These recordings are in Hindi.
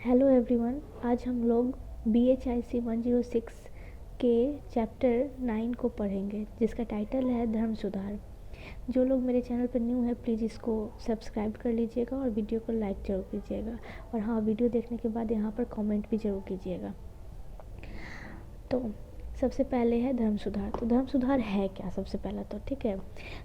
Hello everyone. आज हम लोग BHIC 106 के चैप्टर 9 को पढ़ेंगे, जिसका टाइटल है धर्म सुधार। जो लोग मेरे चैनल पर न्यू है, प्लीज़ इसको सब्सक्राइब कर लीजिएगा और वीडियो को लाइक ज़रूर कीजिएगा। और हाँ, वीडियो देखने के बाद यहाँ पर कमेंट भी ज़रूर कीजिएगा। तो सबसे पहले है धर्म सुधार। तो धर्म सुधार है क्या, सबसे पहला तो ठीक है।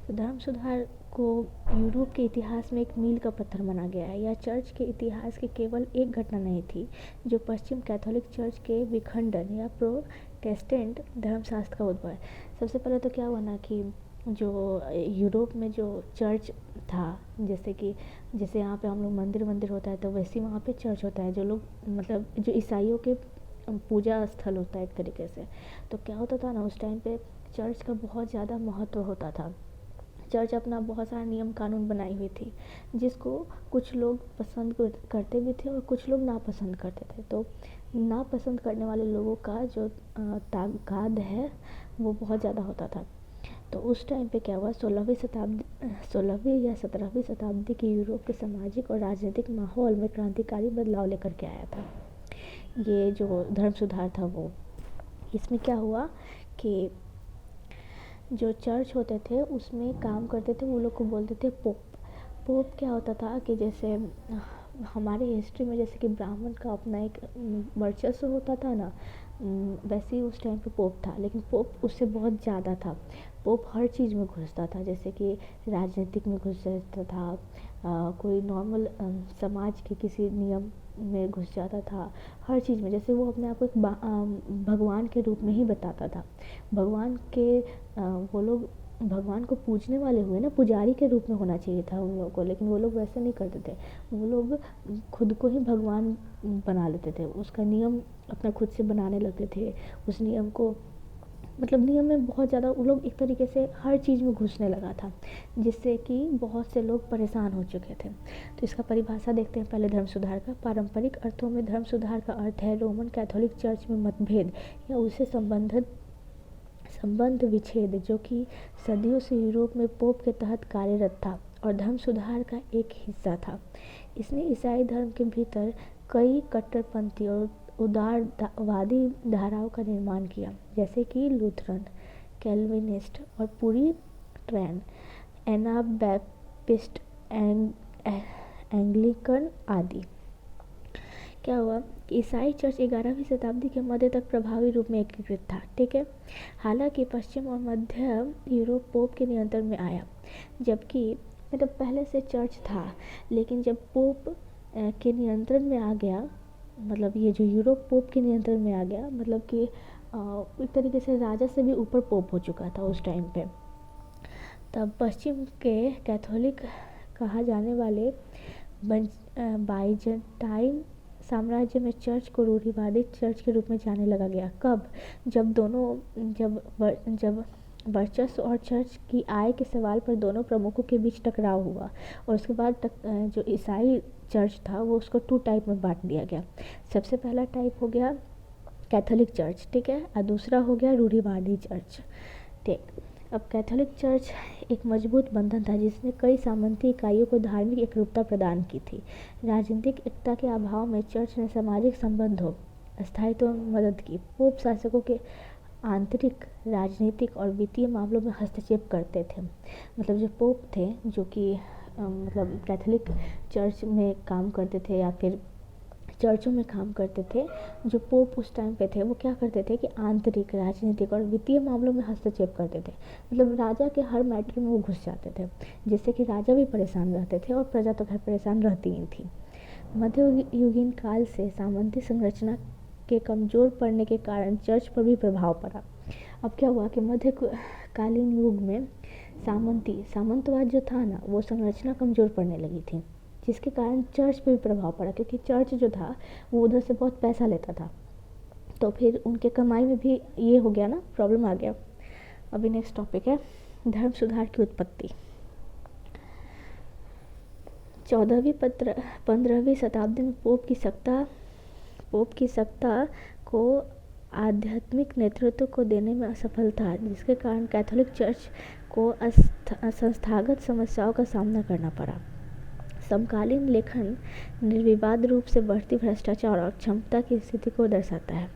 तो धर्म सुधार को यूरोप के इतिहास में एक मील का पत्थर माना गया है। यह चर्च के इतिहास की केवल एक घटना नहीं थी जो पश्चिम कैथोलिक चर्च के विखंडन या प्रोटेस्टेंट धर्मशास्त्र का उद्भव है। सबसे पहले तो क्या हुआ ना कि जो यूरोप में जो चर्च था, जैसे यहाँ पे हम लोग मंदिर होता है, तो वैसे वहाँ पे चर्च होता है। जो लोग मतलब जो ईसाइयों के पूजा स्थल होता है एक तरीके से। तो क्या होता था ना, उस टाइम पे चर्च का बहुत ज़्यादा महत्व होता था। चर्च अपना बहुत सारा नियम कानून बनाई हुई थी, जिसको कुछ लोग पसंद करते भी थे और कुछ लोग नापसंद करते थे। तो नापसंद करने वाले लोगों का जो तादाद है वो बहुत ज़्यादा होता था। तो उस टाइम पे क्या हुआ, 16वीं या 17वीं शताब्दी के यूरोप के सामाजिक और राजनीतिक माहौल में क्रांतिकारी बदलाव लेकर के आया था ये जो धर्म सुधार था वो। इसमें क्या हुआ कि जो चर्च होते थे उसमें काम करते थे वो लोग को बोलते थे पोप। पोप क्या होता था कि जैसे हमारे हिस्ट्री में जैसे कि ब्राह्मण का अपना एक वर्चस्व होता था ना, वैसे ही उस टाइम पे पोप था। लेकिन पोप उससे बहुत ज़्यादा था। पोप हर चीज़ में घुसता था, जैसे कि राजनीतिक में घुस जाता था, कोई नॉर्मल समाज के किसी नियम में घुस जाता था, हर चीज़ में। जैसे वो अपने आप को एक भगवान के रूप में ही बताता था। भगवान के वो लोग भगवान को पूजने वाले हुए ना, पुजारी के रूप में होना चाहिए था उन लोगों को, लेकिन वो लोग वैसे नहीं करते थे। वो लोग खुद को ही भगवान बना लेते थे, उसका नियम अपना खुद से बनाने लगते थे। उस नियम को मतलब नियम में बहुत ज़्यादा वो लोग एक तरीके से हर चीज़ में घुसने लगा था, जिससे कि बहुत से लोग परेशान हो चुके थे। तो इसका परिभाषा देखते हैं पहले धर्म सुधार का। पारंपरिक अर्थों में धर्म सुधार का अर्थ है रोमन कैथोलिक चर्च में मतभेद या उससे संबंध विच्छेद, जो कि सदियों से यूरोप में पोप के तहत कार्यरत था और धर्म सुधार का एक हिस्सा था। इसने ईसाई धर्म के भीतर कई कट्टरपंथी और उदारवादी धाराओं का निर्माण किया, जैसे कि लूथरन, कैल्विनिस्ट और पूरी ट्रेन, एनाबैप्टिस्ट, एंग्लिकन आदि। क्या हुआ कि ईसाई चर्च 11वीं शताब्दी के मध्य तक प्रभावी रूप में एकीकृत था, ठीक है। हालांकि पश्चिम और मध्य यूरोप पोप के नियंत्रण में आया, जबकि मतलब पहले से चर्च था, लेकिन जब पोप के नियंत्रण में आ गया, मतलब ये जो यूरोप पोप के नियंत्रण में आ गया, मतलब कि एक तरीके से राजा से भी ऊपर पोप हो चुका था उस टाइम पे। तब पश्चिम के कैथोलिक कहा जाने वाले बाइजेंटाइन साम्राज्य में चर्च को रूढ़िवादी चर्च के रूप में जाने लगा गया। कब? जब वर्चस्व और चर्च की आय के सवाल पर दोनों प्रमुखों के बीच टकराव हुआ, और उसके बाद जो ईसाई चर्च था वो उसको 2 टाइप में बांट दिया गया। सबसे पहला टाइप हो गया कैथोलिक चर्च, ठीक है, और दूसरा हो गया रूढ़िवादी चर्च, ठीक। अब कैथोलिक चर्च एक मजबूत बंधन था जिसने कई सामंती इकाइयों को धार्मिक एकरूपता प्रदान की थी। राजनीतिक एकता के अभाव में चर्च ने सामाजिक संबंधों स्थायित्व में मदद की। पोप शासकों के आंतरिक राजनीतिक और वित्तीय मामलों में हस्तक्षेप करते थे। मतलब जो पोप थे, जो कि मतलब कैथोलिक चर्च में काम करते थे या फिर चर्चों में काम करते थे, जो पोप उस टाइम पे थे, वो क्या करते थे कि आंतरिक राजनीतिक और वित्तीय मामलों में हस्तक्षेप करते थे। मतलब राजा के हर मैटर में वो घुस जाते थे, जिससे कि राजा भी परेशान रहते थे और प्रजा तो खैर परेशान रहती ही थी। मध्ययुगीन काल से सामंती संरचना के कमज़ोर पड़ने के कारण चर्च पर भी प्रभाव पड़ा। अब क्या हुआ कि मध्यकालीन युग में सामंतवाद जो था ना, वो संरचना कमज़ोर पड़ने लगी थी, जिसके कारण चर्च पे भी प्रभाव पड़ा, क्योंकि चर्च जो था वो उधर से बहुत पैसा लेता था। तो फिर उनके कमाई में भी ये हो गया ना, प्रॉब्लम आ गया। अभी नेक्स्ट टॉपिक है धर्म सुधार की उत्पत्ति। 15वीं शताब्दी में पोप की सत्ता को आध्यात्मिक नेतृत्व को देने में असफल था, जिसके कारण कैथोलिक चर्च को संस्थागत समस्याओं का सामना करना पड़ा। समकालीन लेखन निर्विवाद रूप से बढ़ती भ्रष्टाचार और क्षमता की स्थिति को दर्शाता है।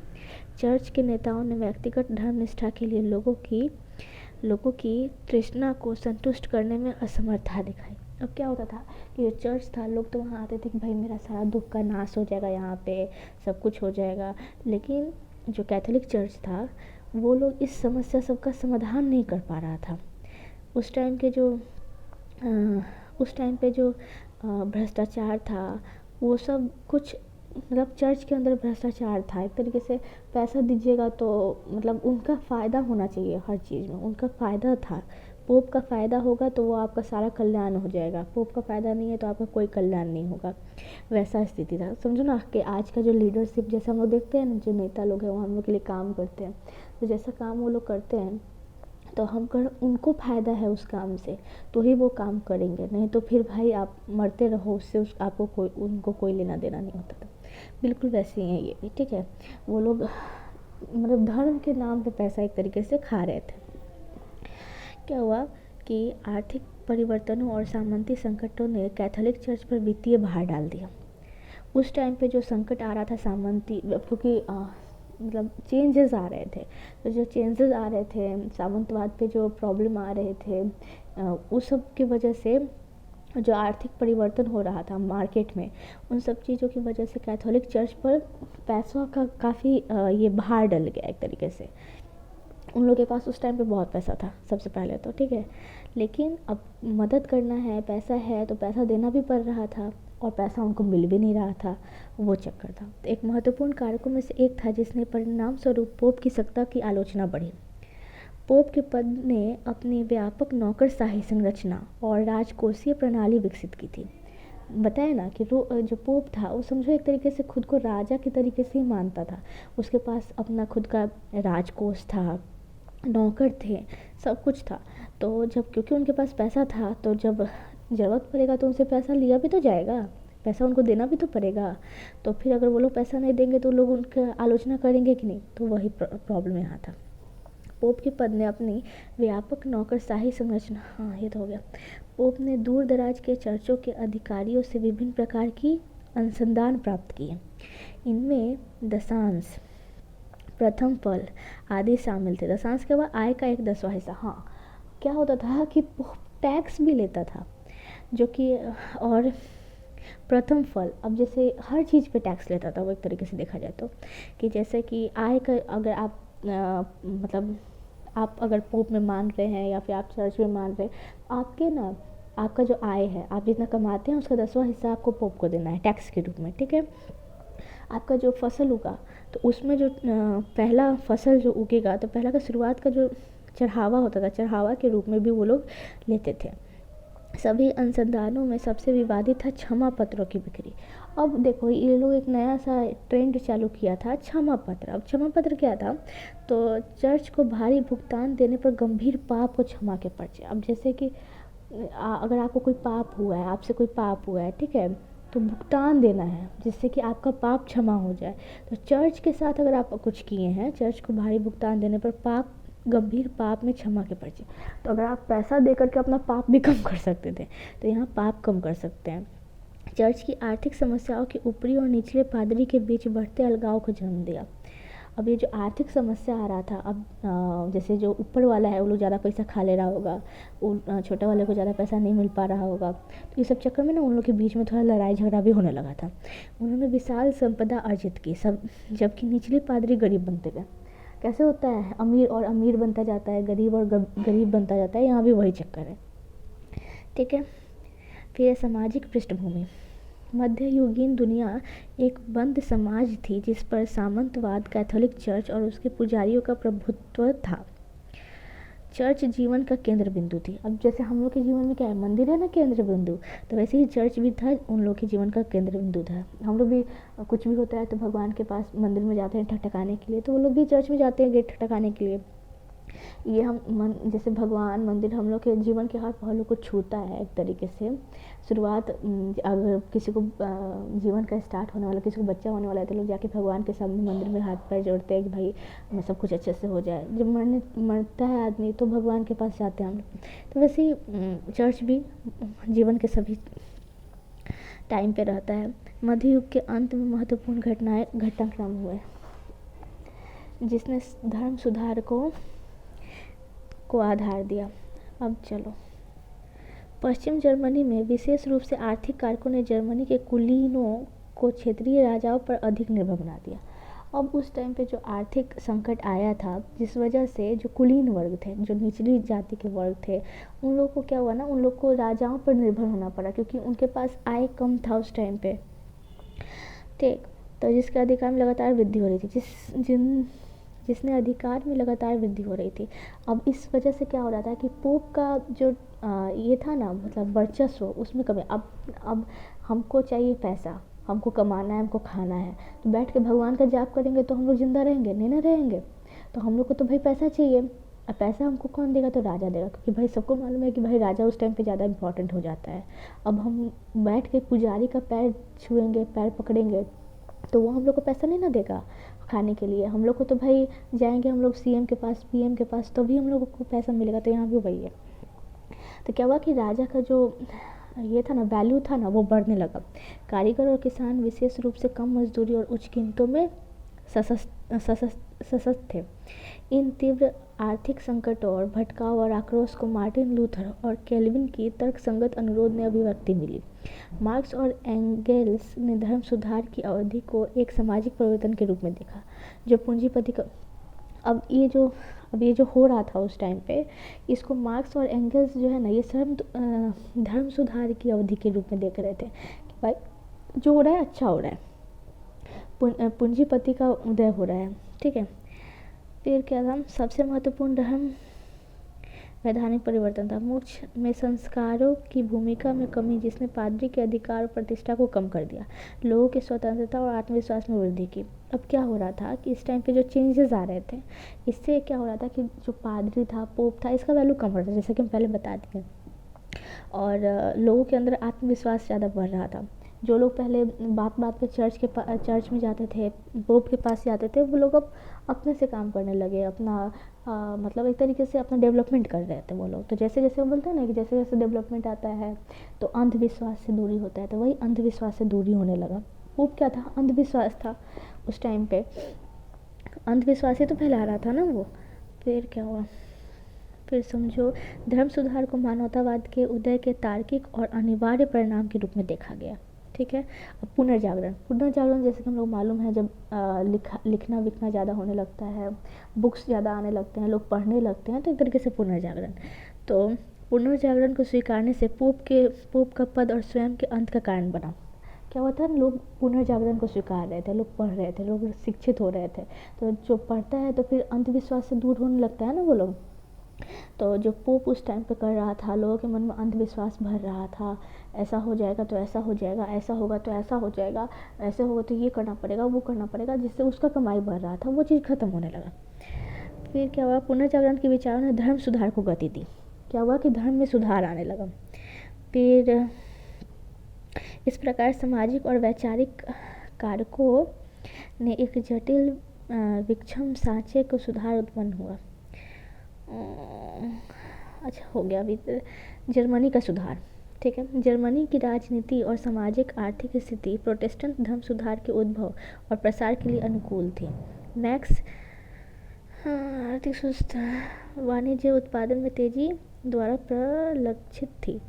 चर्च के नेताओं ने व्यक्तिगत धर्मनिष्ठा के लिए लोगों की तृष्णा को संतुष्ट करने में असमर्थता दिखाई। अब क्या होता था कि जो चर्च था, लोग तो वहाँ आते थे कि भाई मेरा सारा दुख का नाश हो जाएगा, यहाँ पे सब कुछ हो जाएगा। लेकिन जो कैथोलिक चर्च था, वो लोग इस समस्या सबका समाधान नहीं कर पा रहा था। उस टाइम पे जो भ्रष्टाचार था, वो सब कुछ मतलब चर्च के अंदर भ्रष्टाचार था। एक तरीके से पैसा दीजिएगा तो मतलब उनका फ़ायदा होना चाहिए, हर चीज़ में उनका फ़ायदा था। पोप का फ़ायदा होगा तो वो आपका सारा कल्याण हो जाएगा, पोप का फ़ायदा नहीं है तो आपका कोई कल्याण नहीं होगा, वैसा स्थिति था। समझो ना कि आज का जो लीडरशिप जैसे हम लोग देखते हैं ना, जो नेता लोग हैं वो हम लोग के लिए काम करते हैं, तो जैसा काम वो लोग करते हैं तो उनको फ़ायदा है उस काम से तो ही वो काम करेंगे, नहीं तो फिर भाई आप मरते रहो उससे, आपको उनको कोई लेना देना नहीं होता था। बिल्कुल वैसे ही है ये भी, ठीक है। वो लोग मतलब धर्म के नाम पे पैसा एक तरीके से खा रहे थे। क्या हुआ कि आर्थिक परिवर्तनों और सामंती संकटों ने कैथोलिक चर्च पर वित्तीय भार डाल दिया। उस टाइम पे जो संकट आ रहा था सामंती, क्योंकि मतलब चेंजेस आ रहे थे, तो जो चेंजेस आ रहे थे, सामंतवाद पे जो प्रॉब्लम आ रहे थे, उस सब की वजह से जो आर्थिक परिवर्तन हो रहा था मार्केट में, उन सब चीज़ों की वजह से कैथोलिक चर्च पर पैसों का काफ़ी ये भार डल गया एक तरीके से। उन लोगों के पास उस टाइम पे बहुत पैसा था सबसे पहले तो, ठीक है। लेकिन अब मदद करना है, पैसा है तो पैसा देना भी पड़ रहा था और पैसा उनको मिल भी नहीं रहा था, वो चक्कर था। तो एक महत्वपूर्ण कारकों में से एक था जिसने परिणाम स्वरूप पोप की सत्ता की आलोचना बढ़ी। पोप के पद ने अपनी व्यापक नौकरशाही संरचना और राजकोषीय प्रणाली विकसित की थी। बताया ना कि जो पोप था वो समझो एक तरीके से खुद को राजा के तरीके से ही मानता था। उसके पास अपना खुद का राजकोष था, नौकर थे, सब कुछ था। तो जब क्योंकि उनके पास पैसा था तो जब ज़रूरत पड़ेगा तो उनसे पैसा लिया भी तो जाएगा, पैसा उनको देना भी तो पड़ेगा। तो फिर अगर वो लोग पैसा नहीं देंगे तो लोग उनकी आलोचना करेंगे कि नहीं, तो वही प्रॉब्लम यहाँ था। पोप के पद ने अपनी व्यापक नौकरशाही संरचना, हाँ ये तो हो गया। पोप ने दूर दराज के चर्चों के अधिकारियों से विभिन्न प्रकार की अनुसंधान प्राप्त किए। इनमें दशांश, प्रथम फल आदि शामिल थे। दशांश के बाद आय का 1/10वां हिस्सा। हाँ, क्या होता था कि टैक्स भी लेता था, जो कि और प्रथम फल, अब जैसे हर चीज़ पे टैक्स लेता था वो एक तरीके से देखा जाए तो, कि जैसे कि आय का अगर आप मतलब आप अगर पोप में मान रहे हैं या फिर आप चर्च में मान रहे हैं, आपके ना आपका जो आय है, आप जितना कमाते हैं उसका 10वां हिस्सा आपको पोप को देना है टैक्स के रूप में, ठीक है। आपका जो फसल उगा तो उसमें जो पहला फसल जो उगेगा तो पहला का शुरुआत का जो चढ़ावा होता था, चढ़ावा के रूप में भी वो लोग लेते थे। सभी अनुसंधानों में सबसे विवादित था क्षमा पत्रों की बिक्री। अब देखो ये लोग एक नया सा ट्रेंड चालू किया था, क्षमा पत्र। अब क्षमा पत्र क्या था, तो चर्च को भारी भुगतान देने पर गंभीर पाप को क्षमा के पर्चे। अब जैसे कि अगर आपको कोई पाप हुआ है, आपसे कोई पाप हुआ है, ठीक है, तो भुगतान देना है जिससे कि आपका पाप क्षमा हो जाए। तो चर्च के साथ अगर आप कुछ किए हैं, चर्च को भारी भुगतान देने पर पाप, गंभीर पाप में क्षमा के पर्चे। तो अगर आप पैसा दे करके अपना पाप भी कम कर सकते थे, तो यहाँ पाप कम कर सकते हैं। चर्च की आर्थिक समस्याओं के ऊपरी और निचले पादरी के बीच बढ़ते अलगाव को जन्म दिया। अब ये जो आर्थिक समस्या आ रहा था, अब जैसे जो ऊपर वाला है वो लोग ज़्यादा पैसा खा ले रहा होगा, छोटे वाले को ज़्यादा पैसा नहीं मिल पा रहा होगा, तो ये सब चक्कर में ना उन लोग के बीच में थोड़ा लड़ाई झगड़ा भी होने लगा था। उन्होंने विशाल संपदा अर्जित की, सब जबकि निचले पादरी गरीब बनते गए। कैसे होता है, अमीर और अमीर बनता जाता है, गरीब और गरीब बनता जाता है, यहाँ भी वही चक्कर है, ठीक है। फिर सामाजिक पृष्ठभूमि। मध्ययुगीन दुनिया एक बंद समाज थी जिस पर सामंतवाद, कैथोलिक चर्च और उसके पुजारियों का प्रभुत्व था। चर्च जीवन का केंद्र बिंदु थी। अब जैसे हम लोग के जीवन में क्या है, मंदिर है ना केंद्र बिंदु, तो वैसे ही चर्च भी था, उन लोग के जीवन का केंद्र बिंदु था। हम लोग भी कुछ भी होता है तो भगवान के पास मंदिर में जाते हैं ठकठकाने के लिए, तो वो लोग भी चर्च में जाते हैं गेट ठकठकाने के लिए। ये जैसे भगवान, मंदिर हम लोग के जीवन के हर पहलू को छूता है एक तरीके से। शुरुआत अगर किसी को जीवन का स्टार्ट होने वाला, किसी को बच्चा होने वाला है, तो लोग जाके भगवान के सामने मंदिर में हाथ पैर जोड़ते हैं कि भाई मैं सब कुछ अच्छे से हो जाए। जब मरता है आदमी तो भगवान के पास जाते हैं हम लोग। तो वैसे ही चर्च भी जीवन के सभी टाइम पे रहता है। मध्य युग के अंत में महत्वपूर्ण घटनाक्रम हुए जिसने धर्म सुधार को आधार दिया। अब चलो, पश्चिम जर्मनी में विशेष रूप से आर्थिक कारकों ने जर्मनी के कुलीनों को क्षेत्रीय राजाओं पर अधिक निर्भर बना दिया। अब उस टाइम पे जो आर्थिक संकट आया था, जिस वजह से जो कुलीन वर्ग थे, जो निचली जाति के वर्ग थे, उन लोगों को क्या हुआ ना, उन लोग को राजाओं पर निर्भर होना पड़ा, क्योंकि उनके पास आय कम था उस टाइम पे। ठीक, तो जिसके अधिकार में लगातार वृद्धि हो रही थी, जिसने अधिकार में लगातार वृद्धि हो रही थी। अब इस वजह से क्या हो रहा था कि पोप का जो ये था ना, मतलब वर्चस्व, उसमें कमी। अब हमको चाहिए पैसा, हमको कमाना है, हमको खाना है, तो बैठ के भगवान का जाप करेंगे तो हम लोग जिंदा रहेंगे? नहीं ना रहेंगे। तो हम लोग को तो भाई पैसा चाहिए। अब पैसा हमको कौन देगा? तो राजा देगा, क्योंकि भाई सबको मालूम है कि भाई राजा उस टाइम पे ज़्यादा इंपॉर्टेंट हो जाता है। अब हम बैठ के पुजारी का पैर छुएंगे, पैर पकड़ेंगे, तो वो हम लोग को पैसा नहीं ना देगा खाने के लिए। हम लोग को तो भाई जाएंगे हम लोग सीएम के पास, पीएम के पास, तो भी हम लोग को पैसा मिलेगा। तो यहाँ भी वही है। तो क्या हुआ कि राजा का जो ये था ना, वैल्यू था ना, वो बढ़ने लगा। कारीगर और किसान विशेष रूप से कम मजदूरी और उच्च कीमतों में सशक्त थे। इन तीव्र आर्थिक संकटों और भटकाव और आक्रोश को मार्टिन लूथर और कैल्विन की तर्कसंगत अनुरोध ने अभिव्यक्ति मिली। मार्क्स और एंगेल्स ने धर्म सुधार की अवधि को एक सामाजिक परिवर्तन के रूप में देखा, जो पूंजीपति का अब ये जो हो रहा था उस टाइम पे, इसको मार्क्स और एंगल्स जो है ना, ये धर्म सुधार की अवधि के रूप में देख रहे थे कि भाई जो हो रहा है अच्छा हो रहा है, पूंजीपति का उदय हो रहा है। ठीक है, फिर क्या था, सबसे महत्वपूर्ण धर्म वैधानिक परिवर्तन था। मोक्ष में संस्कारों की भूमिका में कमी, जिसने पादरी के अधिकार और प्रतिष्ठा को कम कर दिया, लोगों की स्वतंत्रता और आत्मविश्वास में वृद्धि की। अब क्या हो रहा था कि इस टाइम पे जो चेंजेस आ रहे थे, इससे क्या हो रहा था कि जो पादरी था, पोप था, इसका वैल्यू कम हो रहा था, जैसे कि हम पहले बता दिए। और लोगों के अंदर आत्मविश्वास ज़्यादा बढ़ रहा था। जो लोग पहले बात बात पे चर्च में जाते थे, पोप के पास जाते थे, वो लोग अब अपने से काम करने लगे, अपना मतलब एक तरीके से अपना डेवलपमेंट कर रहे थे वो लोग। तो जैसे जैसे वो बोलते हैं ना कि जैसे जैसे डेवलपमेंट आता है तो अंधविश्वास से दूरी होता है, तो वही अंधविश्वास से दूरी होने लगा। पोप क्या था? अंधविश्वास था उस टाइम पे, अंधविश्वास ही तो फैला रहा था ना वो। फिर क्या हुआ, फिर समझो, धर्म सुधार को मानवतावाद के उदय के तार्किक और अनिवार्य परिणाम के रूप में देखा गया। ठीक है, अब पुनर्जागरण जैसे कि हम लोग मालूम है, जब लिखना विखना ज़्यादा होने लगता है, बुक्स ज़्यादा आने लगते हैं, लोग पढ़ने लगते हैं, तो एक तरीके से पुनर्जागरण। तो पुनर्जागरण को स्वीकारने से पोप का पद और स्वयं के अंत का कारण बना। क्या हुआ था, लोग पुनर्जागरण को स्वीकार रहे थे, लोग पढ़ रहे थे, लोग शिक्षित हो रहे थे। तो जो पढ़ता है तो फिर अंधविश्वास से दूर होने लगता है ना वो लोग। तो जो पोप उस टाइम पे कर रहा था, लोगों के मन में अंधविश्वास भर रहा था, ऐसा हो जाएगा तो ऐसा हो जाएगा, ऐसा होगा तो ऐसा हो जाएगा, ऐसे होगा तो ये करना पड़ेगा, वो करना पड़ेगा, जिससे उसका कमाई बढ़ रहा था, वो चीज़ ख़त्म होने लगा। फिर क्या हुआ, पुनर्जागरण के विचारों ने धर्म सुधार को गति दी। क्या हुआ कि धर्म में सुधार आने लगा। फिर इस प्रकार सामाजिक और वैचारिक कारकों ने एक जटिल विक्षम सांचे को सुधार उत्पन्न हुआ। अच्छा हो गया। अभी जर्मनी का सुधार। ठीक है, जर्मनी की राजनीति और सामाजिक आर्थिक स्थिति प्रोटेस्टेंट धर्म सुधार के उद्भव और प्रसार के लिए अनुकूल थी। मैक्स आर्थिक सुस्त वाणिज्य उत्पादन में तेजी द्वारा प्रलक्षित थी,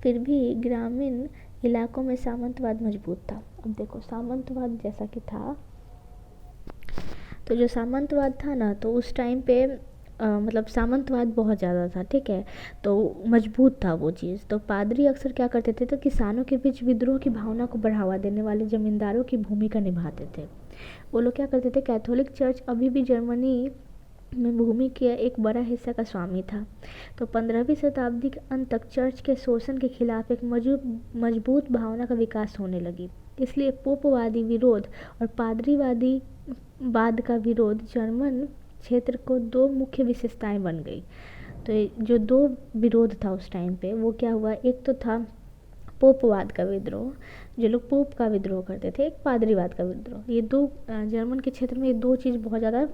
फिर भी ग्रामीण इलाकों में सामंतवाद मजबूत था। अब देखो, सामंतवाद जैसा कि था, तो जो सामंतवाद था ना, तो उस टाइम पे मतलब सामंतवाद बहुत ज़्यादा था। ठीक है, तो मजबूत था वो चीज़। तो पादरी अक्सर क्या करते थे, तो किसानों के बीच विद्रोह की भावना को बढ़ावा देने वाले जमींदारों की भूमिका निभाते थे। वो लोग क्या करते थे, कैथोलिक चर्च अभी भी जर्मनी में भूमि के एक बड़ा हिस्सा का स्वामी था। तो 15वीं शताब्दी के अंत तक चर्च के शोषण के खिलाफ एक मजबूत भावना का विकास होने लगी। इसलिए पोपवादी विरोध और पादरीवादी बाद का विरोध जर्मन क्षेत्र को दो मुख्य विशेषताएं बन गई। तो जो दो विरोध था उस टाइम पे, वो क्या हुआ, एक तो था पोपवाद का विद्रोह, जो लोग पोप का विद्रोह करते थे, एक पादरीवाद का विद्रोह। ये दो जर्मन के क्षेत्र में ये दो चीज़ बहुत ज़्यादा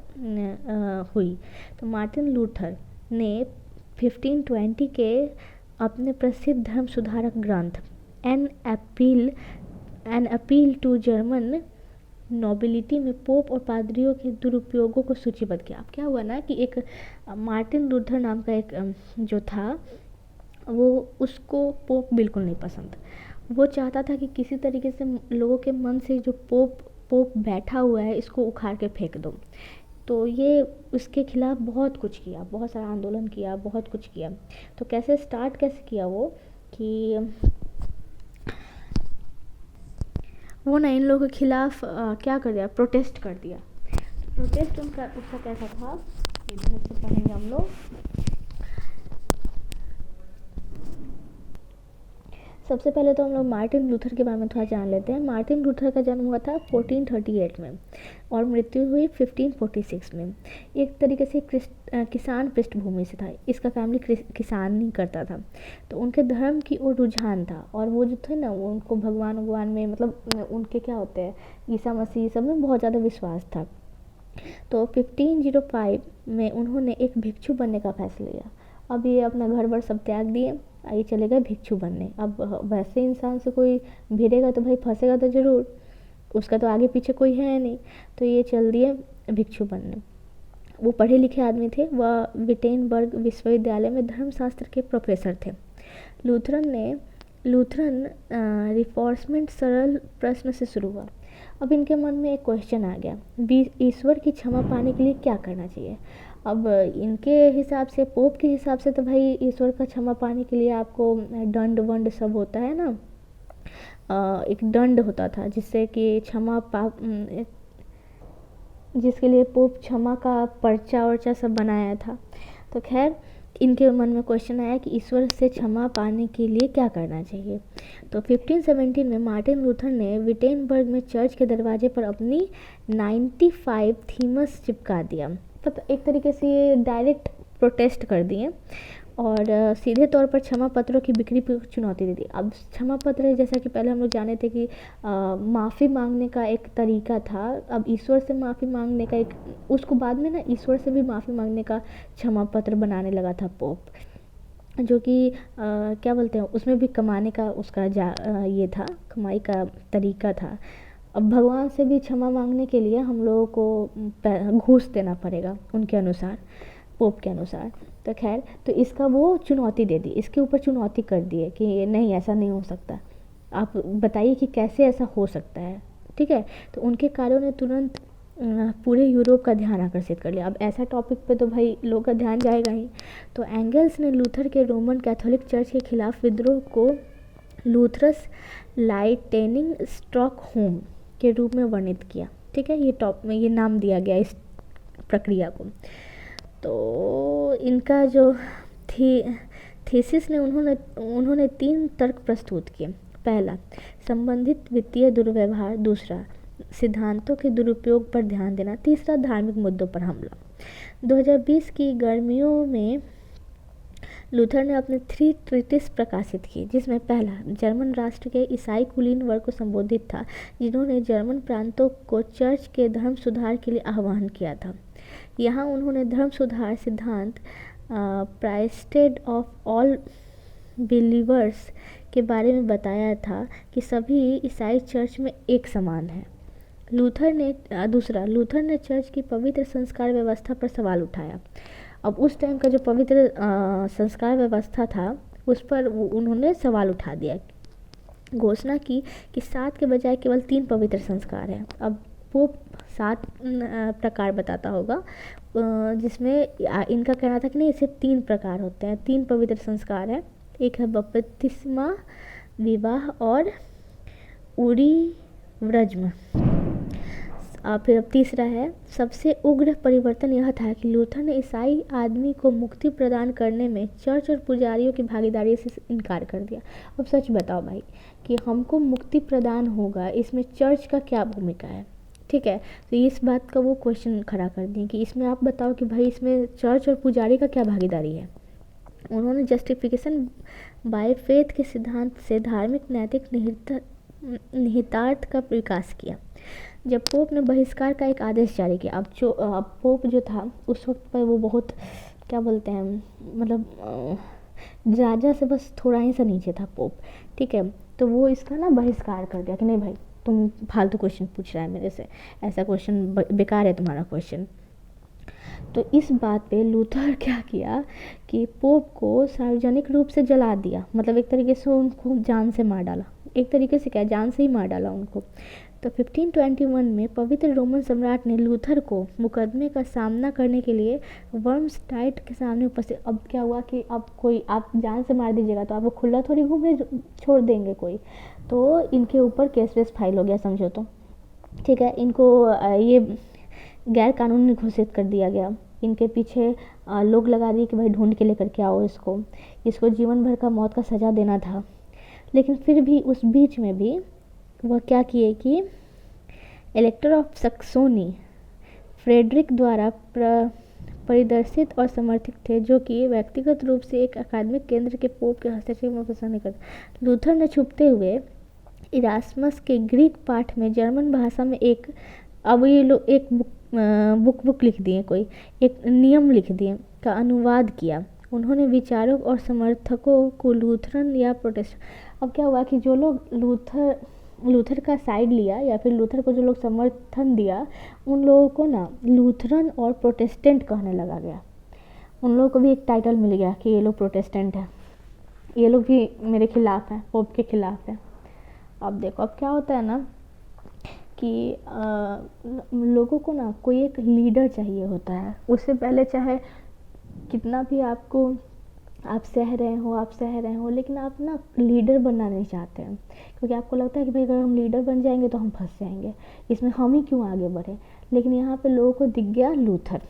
हुई। तो मार्टिन लूथर ने 1520 के अपने प्रसिद्ध धर्म सुधारक ग्रंथ an appeal to German nobility में पोप और पादरियों के दुरुपयोगों को सूचीबद्ध किया। अब क्या हुआ ना कि एक मार्टिन लूथर नाम का एक जो था, वो उसको पोप बिल्कुल नहीं पसंद। वो चाहता था कि किसी तरीके से लोगों के मन से जो पोप बैठा हुआ है इसको उखाड़ के फेंक दो। तो ये उसके खिलाफ बहुत कुछ किया, बहुत सारा आंदोलन किया, बहुत कुछ किया। तो कैसे स्टार्ट कैसे किया वो कि वो ना इन लोगों के खिलाफ क्या कर दिया, प्रोटेस्ट कर दिया। प्रोटेस्ट उसका कैसा था, इधर से पढ़ेंगे हम लोग। सबसे पहले तो हम लोग मार्टिन लूथर के बारे में थोड़ा जान लेते हैं। मार्टिन लूथर का जन्म हुआ था 1438 में और मृत्यु हुई 1546 में। एक तरीके से किसान पृष्ठभूमि से था, इसका फैमिली किसान नहीं करता था, तो उनके धर्म की ओर रुझान था। और वो जो थे ना, वो उनको भगवान में मतलब उनके क्या होते हैं, ईसा मसीह सब में बहुत ज़्यादा विश्वास था। तो 1505 में उन्होंने एक भिक्षु बनने का फैसला लिया। अब ये अपना घर बर सब त्याग दिए, ये चले गए भिक्षु बनने। अब वैसे इंसान से कोई भिड़ेगा तो भाई फंसेगा तो ज़रूर, उसका तो आगे पीछे कोई है नहीं, तो ये चल दिए भिक्षु बनने। वो पढ़े लिखे आदमी थे, वह विटेनबर्ग विश्वविद्यालय में धर्मशास्त्र के प्रोफेसर थे। लूथरन रिफॉर्मेंट सरल प्रश्न से शुरू हुआ। अब इनके मन में एक क्वेश्चन आ गया, ईश्वर की क्षमा पाने के लिए क्या करना चाहिए। अब इनके हिसाब से, पोप के हिसाब से तो भाई ईश्वर का क्षमा पाने के लिए आपको दंड वंड सब होता है ना, एक दंड होता था जिससे कि जिसके लिए पोप क्षमा का पर्चा वर्चा सब बनाया था। तो खैर इनके मन में क्वेश्चन आया कि ईश्वर से क्षमा पाने के लिए क्या करना चाहिए। तो 1517 में मार्टिन लूथर ने विटेनबर्ग में चर्च के दरवाजे पर अपनी 95 थीमस चिपका दिया। तो एक तरीके से ये डायरेक्ट प्रोटेस्ट कर दिए और सीधे तौर पर क्षमा पत्रों की बिक्री पर चुनौती दे दी। अब क्षमा पत्र जैसा कि पहले हम लोग जाने थे कि माफ़ी मांगने का एक तरीका था, अब ईश्वर से माफ़ी मांगने का एक, उसको बाद में ना ईश्वर से भी माफ़ी मांगने का क्षमा पत्र बनाने लगा था पोप, जो कि क्या बोलते हैं, उसमें भी कमाने का उसका ये था, कमाई का तरीका था। अब भगवान से भी क्षमा मांगने के लिए हम लोगों को घूस देना पड़ेगा उनके अनुसार, पोप के अनुसार। तो खैर, तो इसका वो चुनौती दे दी, इसके ऊपर चुनौती कर दिए कि नहीं ऐसा नहीं हो सकता, आप बताइए कि कैसे ऐसा हो सकता है। ठीक है, तो उनके कार्यों ने तुरंत पूरे यूरोप का ध्यान आकर्षित कर लिया। अब ऐसा टॉपिक पे तो भाई लोगों का ध्यान जाएगा ही। तो एंगल्स ने लूथर के रोमन कैथोलिक चर्च के खिलाफ विद्रोह को लूथरस लाइटेनिंग स्टॉकहोम के रूप में वर्णित किया। ठीक है, ये नाम दिया गया इस प्रक्रिया को। तो इनका जो थीसिस ने उन्होंने 3 तर्क प्रस्तुत किए। पहला, संबंधित वित्तीय दुर्व्यवहार। दूसरा, सिद्धांतों के दुरुपयोग पर ध्यान देना। तीसरा, धार्मिक मुद्दों पर हमला। 2020 की गर्मियों में लूथर ने अपने 3 ट्रीटिस प्रकाशित की, जिसमें पहला जर्मन राष्ट्र के ईसाई कुलीन वर्ग को संबोधित था, जिन्होंने जर्मन प्रांतों को चर्च के धर्म सुधार के लिए आह्वान किया था। यहाँ उन्होंने धर्म सुधार सिद्धांत प्राइस्टेड ऑफ ऑल बिलीवर्स के बारे में बताया था कि सभी ईसाई चर्च में एक समान है। दूसरा, लूथर ने चर्च की पवित्र संस्कार व्यवस्था पर सवाल उठाया। अब उस टाइम का जो पवित्र संस्कार व्यवस्था था उस पर उन्होंने सवाल उठा दिया, घोषणा की कि 7 के बजाय केवल 3 पवित्र संस्कार हैं। अब पोप 7 प्रकार बताता होगा, जिसमें इनका कहना था कि नहीं, सिर्फ 3 प्रकार होते हैं, 3 पवित्र संस्कार हैं। एक है बपतिस्मा, विवाह और उरी व्रज्म। फिर अब तीसरा है, सबसे उग्र परिवर्तन यह था कि लूथर ने ईसाई आदमी को मुक्ति प्रदान करने में चर्च और पुजारियों की भागीदारी से इनकार कर दिया। अब सच बताओ भाई कि हमको मुक्ति प्रदान होगा, इसमें चर्च का क्या भूमिका है। ठीक है, तो इस बात का वो क्वेश्चन खड़ा कर दिए कि इसमें आप बताओ कि भाई इसमें चर्च और पुजारी का क्या भागीदारी है। उन्होंने जस्टिफिकेशन बाय फेथ के सिद्धांत से धार्मिक नैतिक निहितार्थ का विकास किया। जब पोप ने बहिष्कार का एक आदेश जारी किया, अब पोप जो था उस वक्त पर वो बहुत क्या बोलते हैं, मतलब राजा से बस थोड़ा ही सा नीचे था पोप। ठीक है, तो वो इसका ना बहिष्कार कर दिया कि नहीं भाई, तुम फालतू क्वेश्चन पूछ रहा है मेरे से, ऐसा क्वेश्चन बेकार है तुम्हारा क्वेश्चन। तो इस बात पे लूथर क्या किया कि पोप को सार्वजनिक रूप से जला दिया, मतलब एक तरीके से उनको जान से मार डाला, एक तरीके से क्या, जान से ही मार डाला उनको। तो 1521 में पवित्र रोमन सम्राट ने लूथर को मुकदमे का सामना करने के लिए वर्म्सटाइट के सामने उपस्थित। अब क्या हुआ कि अब कोई आप जान से मार दीजिएगा तो आपको खुला थोड़ी घूमने छोड़ देंगे कोई, तो इनके ऊपर केस वेस फाइल हो गया समझो तो, ठीक है। इनको ये गैर कानूनी घोषित कर दिया गया। इनके पीछे लोग लगा दिए कि भाई ढूंढ के लेकर के आओ इसको, इसको जीवन भर का मौत का सज़ा देना था। लेकिन फिर भी उस बीच में भी वह क्या किए कि इलेक्टर ऑफ सक्सोनी फ्रेडरिक द्वारा परिदर्शित और समर्थित थे, जो कि व्यक्तिगत रूप से एक अकादमिक केंद्र के पोप के हस्तक्षेप में पसंद नहीं करते। लूथर ने छुपते हुए इरास्मस के ग्रीक पाठ में जर्मन भाषा में एक, अब ये लोग एक बुक लिख दिए, कोई एक नियम लिख दिए का अनुवाद किया। उन्होंने विचारक और समर्थकों को लूथरन या प्रोटेस्टेंट, अब क्या हुआ कि जो लोग लूथर का साइड लिया या फिर लूथर को जो लोग समर्थन दिया, उन लोगों को ना लूथरन और प्रोटेस्टेंट कहने लगा गया। उन लोगों को भी एक टाइटल मिल गया कि ये लोग प्रोटेस्टेंट हैं, ये लोग भी मेरे खिलाफ़ हैं, पोप के खिलाफ़ हैं। अब देखो अब क्या होता है ना कि लोगों को ना कोई एक लीडर चाहिए होता है। उससे पहले चाहे कितना भी आपको आप सह रहे हो, लेकिन आप ना लीडर बनना नहीं चाहते हैं, क्योंकि आपको लगता है कि भाई अगर हम लीडर बन जाएंगे तो हम फंस जाएंगे, इसमें हम ही क्यों आगे बढ़े। लेकिन यहाँ पे लोगों को दिख गया लूथर,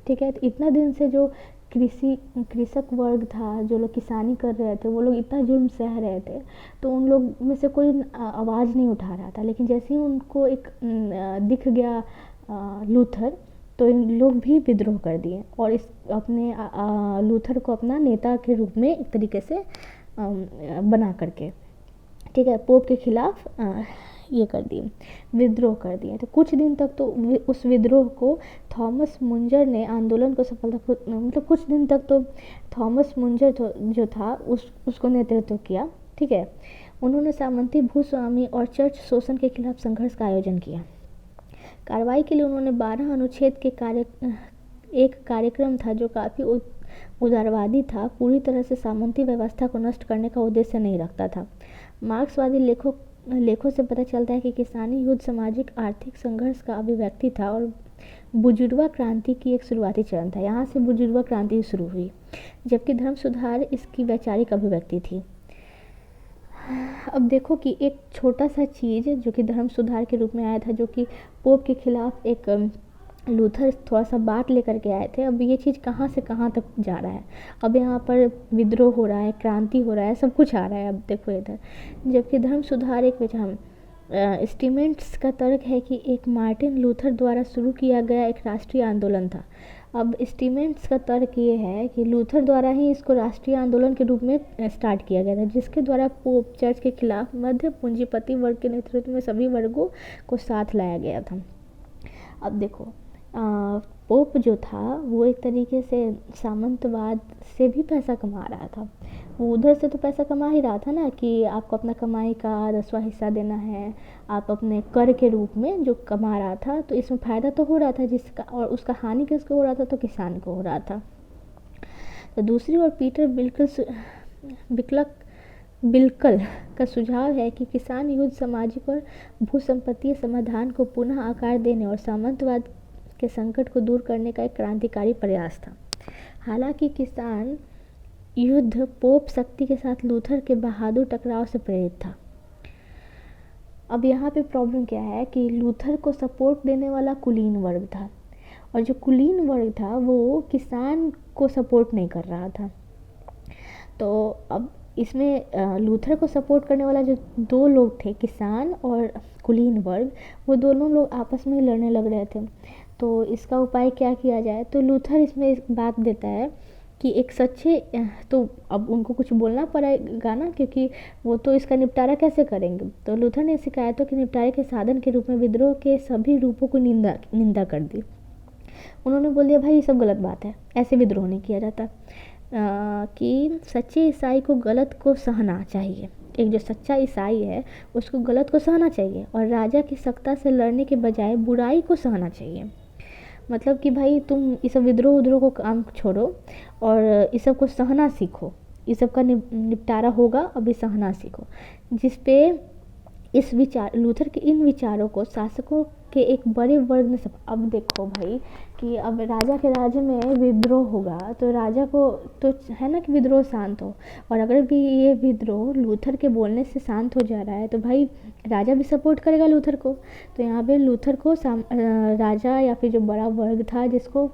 ठीक है। तो इतना दिन से जो कृषक वर्ग था, जो लोग किसानी कर रहे थे, वो लोग इतना जुर्म सह रहे थे, तो उन लोग में से कोई आवाज़ नहीं उठा रहा था। लेकिन जैसे ही उनको एक दिख गया लूथर, तो इन लोग भी विद्रोह कर दिए और इस अपने लूथर को अपना नेता के रूप में एक तरीके से बना करके, ठीक है, पोप के खिलाफ ये कर दिए, विद्रोह कर दिए। तो कुछ दिन तक तो उस विद्रोह को थॉमस मुंजर ने आंदोलन को सफलता, मतलब कुछ दिन तक तो थॉमस मुंजर जो था उसको नेतृत्व किया, ठीक है। उन्होंने सामंती भूस्वामी और चर्च शोषण के खिलाफ संघर्ष का आयोजन किया। कार्रवाई के लिए उन्होंने 12 अनुच्छेद के एक कार्यक्रम था जो काफ़ी उदारवादी था, पूरी तरह से सामंती व्यवस्था को नष्ट करने का उद्देश्य नहीं रखता था। मार्क्सवादी लेखों से पता चलता है कि किसानी युद्ध सामाजिक आर्थिक संघर्ष का अभिव्यक्ति था और बुजुर्गा क्रांति की एक शुरुआती चरण था। यहाँ से बुजुर्गा क्रांति शुरू हुई, जबकि धर्म सुधार इसकी वैचारिक अभिव्यक्ति थी। अब देखो कि एक छोटा सा चीज़ जो कि धर्म सुधार के रूप में आया था, जो कि पोप के खिलाफ एक लूथर थोड़ा सा बात लेकर के आए थे, अब ये चीज़ कहाँ से कहाँ तक जा रहा है। अब यहाँ पर विद्रोह हो रहा है, क्रांति हो रहा है, सब कुछ आ रहा है। अब देखो इधर, जबकि धर्म सुधार एक विचार स्टीमेंट्स का तर्क है कि एक मार्टिन लूथर द्वारा शुरू किया गया एक राष्ट्रीय आंदोलन था। अब स्टीमेंट्स का तर्क ये है कि लूथर द्वारा ही इसको राष्ट्रीय आंदोलन के रूप में स्टार्ट किया गया था, जिसके द्वारा पोप चर्च के खिलाफ मध्य पूंजीपति वर्ग के नेतृत्व में सभी वर्गों को साथ लाया गया था। अब देखो पोप जो था वो एक तरीके से सामंतवाद से भी पैसा कमा रहा था। वो उधर से तो पैसा कमा ही रहा था ना कि आपको अपना कमाई का 10वां हिस्सा देना है, आप अपने कर के रूप में जो कमा रहा था, तो इसमें फ़ायदा तो हो रहा था जिसका, और उसका हानि किसको हो रहा था, तो किसान को हो रहा था। तो दूसरी ओर पीटर बिल्कल का सुझाव है कि किसान युद्ध सामाजिक और भूसंपत्तीय समाधान को पुनः आकार देने और सामंतवाद के संकट को दूर करने का एक क्रांतिकारी प्रयास था। हालांकि किसान युद्ध पोप शक्ति के साथ लूथर के बहादुर टकराव से प्रेरित था। अब यहाँ पे प्रॉब्लम क्या है कि लूथर को सपोर्ट देने वाला कुलीन वर्ग था, और जो कुलीन वर्ग था वो किसान को सपोर्ट नहीं कर रहा था। तो अब इसमें लूथर को सपोर्ट करने वाला जो दो लोग थे, किसान और कुलीन वर्ग, वो दोनों लोग आपस में लड़ने लग रहे थे। तो इसका उपाय क्या किया जाए, तो लूथर इसमें एक बात देता है कि एक सच्चे, तो अब उनको कुछ बोलना पड़ेगा ना, क्योंकि वो तो इसका निपटारा कैसे करेंगे। तो लूथर ने शिकायतों के निपटारे के साधन के रूप में विद्रोह के सभी रूपों को निंदा कर दी। उन्होंने बोल दिया भाई ये सब गलत बात है, ऐसे विद्रोह नहीं किया जाता, कि सच्चे ईसाई को गलत को सहना चाहिए, एक जो सच्चा ईसाई है उसको गलत को सहना चाहिए और राजा की सत्ता से लड़ने के बजाय बुराई को सहना चाहिए। मतलब कि भाई तुम ये सब विद्रोह उद्रोह को काम छोड़ो और इस सब को सहना सीखो, इस सब का निपटारा होगा, अभी सहना सीखो। जिस पे इस विचार लूथर के इन विचारों को शासकों के एक बड़े वर्ग ने सब, अब देखो भाई कि अब राजा के राज्य में विद्रोह होगा तो राजा को तो है ना कि विद्रोह शांत हो, और अगर भी ये विद्रोह लूथर के बोलने से शांत हो जा रहा है तो भाई राजा भी सपोर्ट करेगा लूथर को। तो यहाँ पे लूथर को राजा या फिर जो बड़ा वर्ग था जिसको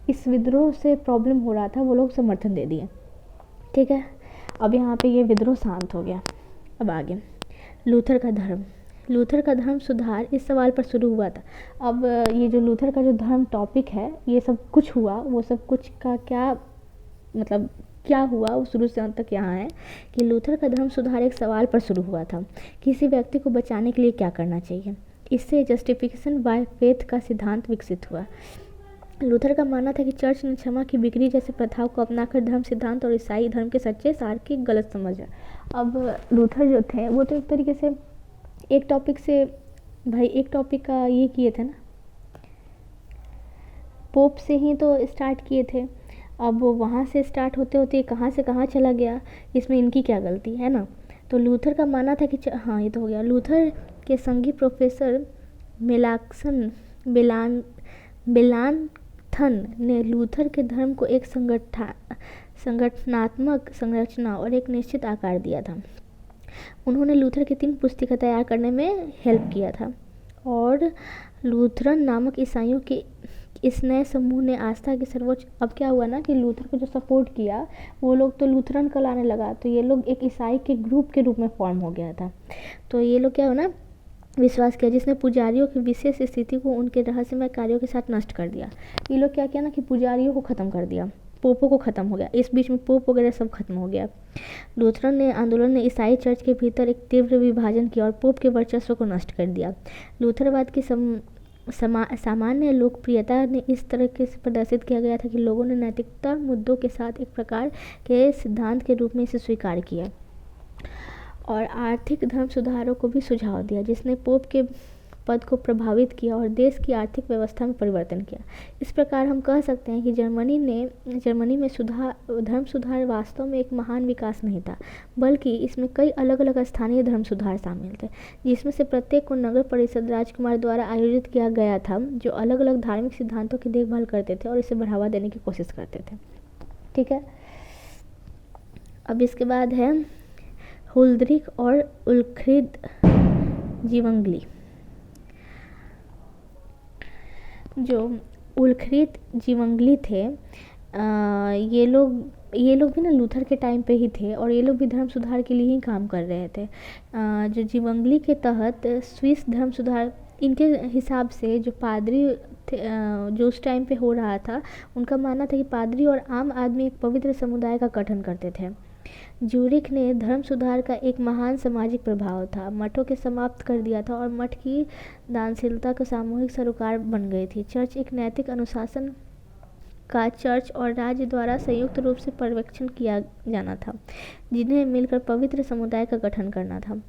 इस विद्रोह से प्रॉब्लम हो रहा था वो लोग समर्थन दे दिए। ठीक है, अब यहाँ पे ये विद्रोह शांत हो गया। अब आगे लूथर का धर्म। लूथर का धर्म सुधार इस सवाल पर शुरू हुआ था। अब ये जो लूथर का जो धर्म टॉपिक है, ये सब कुछ हुआ, वो सब कुछ का क्या मतलब क्या हुआ वो शुरू से अंत तक यहाँ है कि लूथर का धर्म सुधार एक सवाल पर शुरू हुआ था, किसी व्यक्ति को बचाने के लिए क्या करना चाहिए। इससे जस्टिफिकेशन बाय फेथ का सिद्धांत विकसित हुआ। लूथर का मानना था कि चर्च ने क्षमा की बिक्री जैसे प्रथाओं को अपनाकर धर्म सिद्धांत और ईसाई धर्म के सच्चे सार की गलत समझ है। अब लूथर जो थे वो तो एक तरीके से एक टॉपिक से भाई एक टॉपिक का ये किए थे ना, पोप से ही तो स्टार्ट किए थे। अब वहाँ से स्टार्ट होते होते कहाँ से कहाँ चला गया, इसमें इनकी क्या गलती है ना। तो लूथर का मानना था कि हाँ ये तो हो गया। लूथर के संगी प्रोफेसर मेलाक्सन बेलानथन ने लूथर के धर्म को एक संगठनात्मक संरचना और एक निश्चित आकार दिया था। उन्होंने लूथर की 3 पुस्तिका तैयार करने में हेल्प किया था और लूथरन नामक ईसाइयों के इस नए समूह ने आस्था की सर्वोच्च, अब क्या हुआ ना कि लूथर को जो सपोर्ट किया वो लोग तो लूथरन को लाने लगा, तो ये लोग एक ईसाई के ग्रुप के रूप में फॉर्म हो गया था। तो ये लोग क्या हो ना विश्वास किया जिसने पुजारियों की विशेष स्थिति को उनके रहस्यमय कार्यों के साथ नष्ट कर दिया। ये लोग क्या किया ना कि पुजारियों को ख़त्म कर दिया, पोपों को ख़त्म हो गया, इस बीच में पोप वगैरह सब खत्म हो गया। लूथरन ने आंदोलन ने ईसाई चर्च के भीतर एक तीव्र विभाजन किया और पोप के वर्चस्व को नष्ट कर दिया। लूथरवाद की सामान्य लोकप्रियता ने इस तरह के प्रदर्शित किया गया था कि लोगों ने नैतिकता मुद्दों के साथ एक प्रकार के सिद्धांत के रूप में इसे स्वीकार किया और आर्थिक धर्म सुधारों को भी सुझाव दिया, जिसने पोप के पद को प्रभावित किया और देश की आर्थिक व्यवस्था में परिवर्तन किया। इस प्रकार हम कह सकते हैं कि जर्मनी में धर्म सुधार वास्तव में एक महान विकास नहीं था, बल्कि इसमें कई अलग अलग स्थानीय धर्म सुधार शामिल थे, जिसमें से प्रत्येक को नगर परिषद राजकुमार द्वारा आयोजित किया गया था, जो अलग अलग धार्मिक सिद्धांतों की देखभाल करते थे और इसे बढ़ावा देने की कोशिश करते थे। ठीक है, अब इसके बाद है हुल्द्रिक और उल्फ्रिड जीवंगली। जो उल्फ्रिड जीवंगली थे ये लोग भी ना लूथर के टाइम पे ही थे और ये लोग भी धर्म सुधार के लिए ही काम कर रहे थे। जो जीवंगली के तहत स्विस धर्म सुधार, इनके हिसाब से जो पादरी थे जो उस टाइम पे हो रहा था, उनका मानना था कि पादरी और आम आदमी एक पवित्र समुदाय का गठन करते थे। ज्यूरिख ने धर्म सुधार का एक महान सामाजिक प्रभाव था, मठों के समाप्त कर दिया था और मठ की दानशीलता का सामूहिक सरोकार बन गई थी। चर्च एक नैतिक अनुशासन का चर्च और राज्य द्वारा संयुक्त रूप से पर्यवेक्षण किया जाना था, जिन्हें मिलकर पवित्र समुदाय का गठन करना था।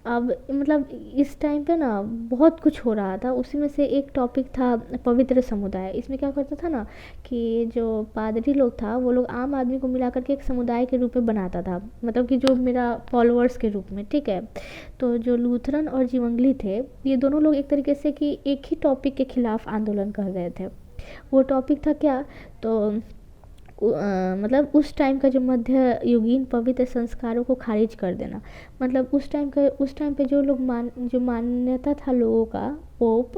अब मतलब इस टाइम पे ना बहुत कुछ हो रहा था, उसी में से एक टॉपिक था पवित्र समुदाय। इसमें क्या करता था ना कि जो पादरी लोग था वो लोग आम आदमी को मिला करके एक समुदाय के रूप में बनाता था, मतलब कि जो मेरा फॉलोअर्स के रूप में। ठीक है, तो जो लूथरन और जीवंगली थे ये दोनों लोग एक तरीके से कि एक ही टॉपिक के खिलाफ आंदोलन कर रहे थे। वो टॉपिक था क्या, तो मतलब उस टाइम का जो मध्य युगीन पवित्र संस्कारों को खारिज कर देना। मतलब उस टाइम पे जो लोग जो मान्यता था लोगों का पोप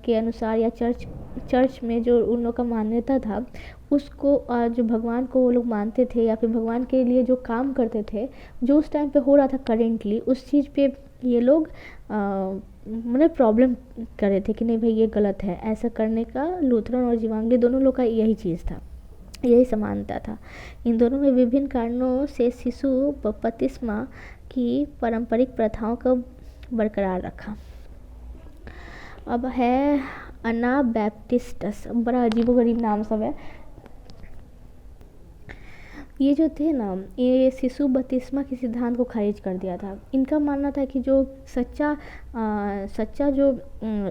के अनुसार या चर्च में जो उन लोगों का मान्यता था उसको जो भगवान को वो लोग मानते थे या फिर भगवान के लिए जो काम करते थे, जो उस टाइम पे हो रहा था करेंटली, उस चीज़ पे ये लोग मतलब प्रॉब्लम कर रहे थे कि नहीं भाई ये गलत है। ऐसा करने का लूथरन और जीवंगली दोनों लोग का यही चीज़ था, यही समानता था। इन दोनों में विभिन्न कारणों से शिशु बपतिस्मा की पारंपरिक प्रथाओं को बरकरार रखा। अब है अनाबैप्टिस्टस, बड़ा अजीबोगरीब नाम सब है। ये जो थे ना, ये शिशु बपतिस्मा के सिद्धांत को खारिज कर दिया था। इनका मानना था कि जो सच्चा जो